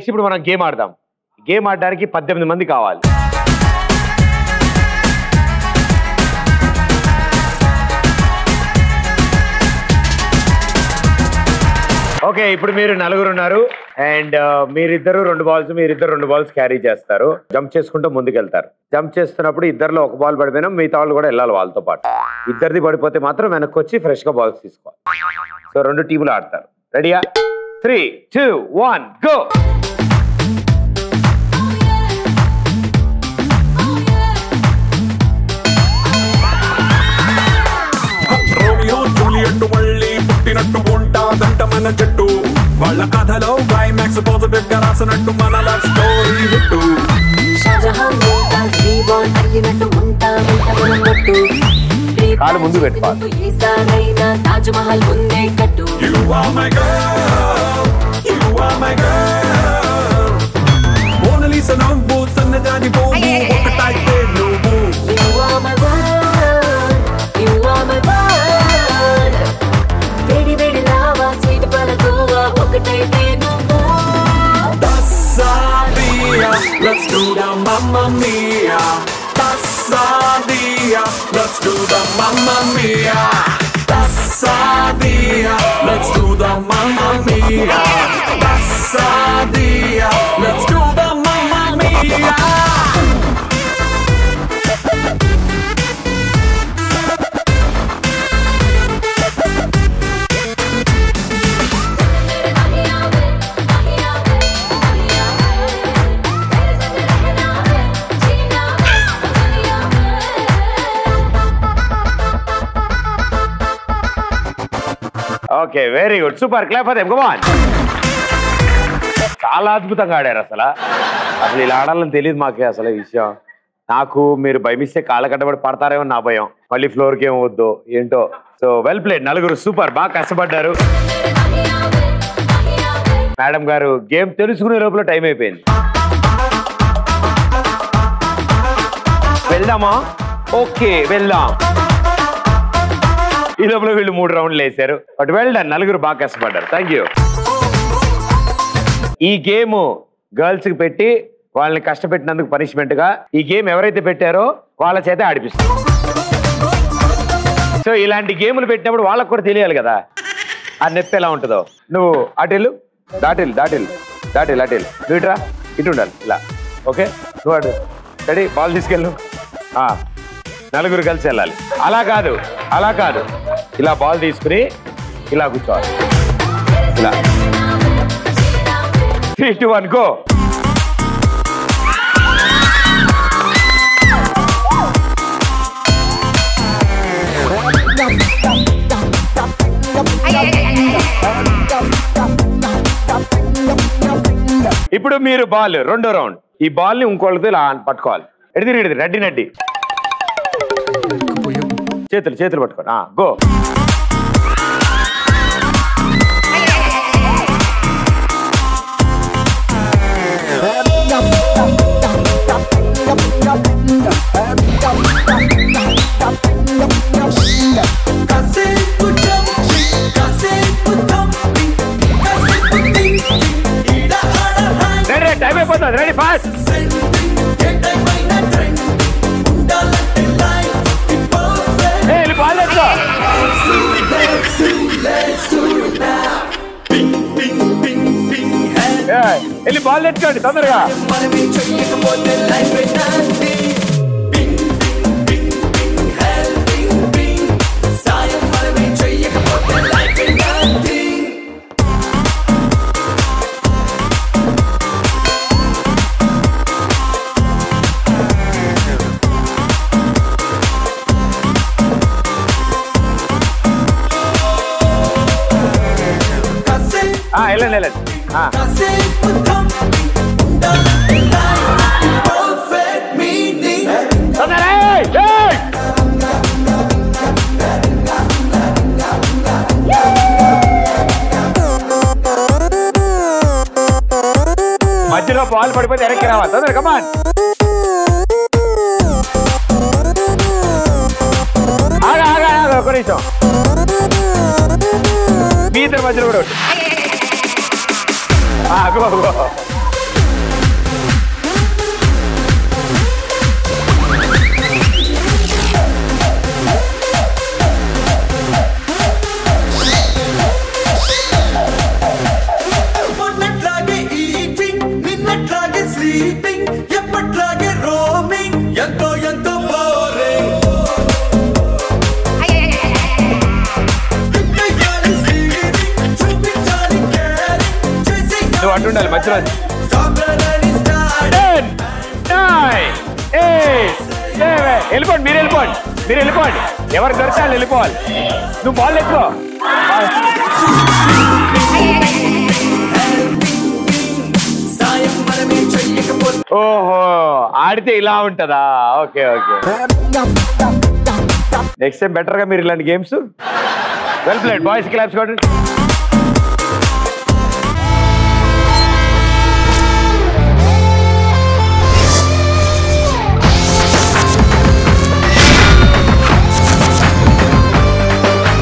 Next ఇప్పుడు మనం game ఆడదాం. గేమ్ ఆడడానికి 18 మంది కావాలి. ఓకే, ఇప్పుడు మీరు నలుగురు ఉన్నారు అండ్ మీరిద్దరు 2 బాల్స్ మీరిద్దరు 2 బాల్స్ క్యారీ చేస్తారు. జంప్ చేసుకుంటూ ముందుకెళ్తారు. జంప్ చేస్తున్నప్పుడు ఇద్దరిలో ఒక బాల్ పడిపోయినా మిగతా వాళ్ళు కూడా వెళ్ళాలి వాళ్ళతో పాటు. ఇద్దరిది పడిపోతే మాత్రం వెనక్కి వచ్చి ఫ్రెష్ గా బాల్స్ తీసుకోవాలి. సో 2 టీములు ఆడతారు. రెడీయా? 3, 2, 1 గో. పుట్టినట్టు ఉంటాదంట మన జట్టు, వాళ్ళ కథలో క్లైమాక్స్ పాజిటివ్ గా రాసినట్టు మన లవ్ స్టోరీ హిట్టు. కాలు ముందు పెట్టుకోవాలి. You are my girl, you are my girl. Mona Lisa నవ్వు సన్నజాజి పువ్వు ఒకటైతే నువ్వు. You are my world, you are my world. వేడి వేడి లావా స్వీట్ పలకువా ఒకటైతే నువ్వు. Tassadia, let's do the Mamma Mia. Tassadia, let's do the Mamma Mia. Tassadia, let's do the Mamma Mia. Tassadia, let's do the Mamma Mia. Okay, very good, super, clap for them, come on. చాలా అద్భుతంగా ఆడారు. అసలు ఇలా ఆడాలని తెలియదు మాకే అసలు ఈ విషయం. నాకు మీరు భయమిస్తే కాళ్ళ కట్టబడి పడతారేమో నా భయం. మళ్ళీ ఫ్లోర్కి ఏమో వద్దు ఏంటో. సో వెల్ ప్లేడ్, నలుగురు సూపర్, బాగా కష్టపడ్డారు. మేడం గారు గేమ్ తెలుసుకునే లోపల టైం అయిపోయింది. వెళ్దామా? ఓకే వెళ్దాం. ఈ లోపల వీళ్ళు 3 రౌండ్లు వేశారు. బట్ వెల్ డన్, నలుగురు బాగా కష్టపడ్డారు. Thank you. ఈ గేమ్ గర్ల్స్ కి పెట్టి వాళ్ళని కష్టపెట్టినందుకు పనిష్మెంట్ గా ఈ గేమ్ ఎవరైతే పెట్టారో వాళ్ళ చేత ఆడిపిస్తారు. సో ఇలాంటి గేమ్లు పెట్టినప్పుడు వాళ్ళకు కూడా తెలియాలి కదా ఆ నొప్పి ఎలా ఉంటుందో. నువ్వు అటెళ్ళు, దాటిల్ నువ్వు ఇటురా, ఇటు ఉండాలి ఇలా. ఓకే, నువ్వు అటు రెడీ, బాల్ తీసుకెళ్ళు. నలుగురు కలిసి వెళ్ళాలి. అలా కాదు, ఇలా బాల్ తీసుకుని ఇలా కూర్చోవాలి. ఇలా 3, 2, 1 గో. ఇప్పుడు మీరు బాల్ 2వ రౌండ్. ఈ బాల్ ని ఇంకోళ్ళతో ఇలా పట్టుకోవాలి. ఎడిది నడ్డి చేతులు పట్టుకోండి. గో. టైం అయిపోతుంది. Ready, fast. వెళ్ళి బాల్ తెచ్చుకోండి తొందరగా. వెళ్ళండి. మధ్యలో బాల్ పడిపోతే వెనక్కి రావాలి. తొందరగా కమాన్. ఒక నిమిషం, మీ ఇద్దరు మధ్యలో కూడా 7 10 9 8 7 వెళ్ళిపోండి మీరు వెళ్ళిపోండి ఎవరు దొరికితే వాళ్ళు వెళ్ళిపోవాలి నువ్వు బాల్ తెచ్చుకో ఓహో ఆడితే ఇలా ఉంటదా ఓకే నెక్స్ట్ టైం బెటర్ గా మీరు ఇలాంటి games well played boys claps కొట్టండి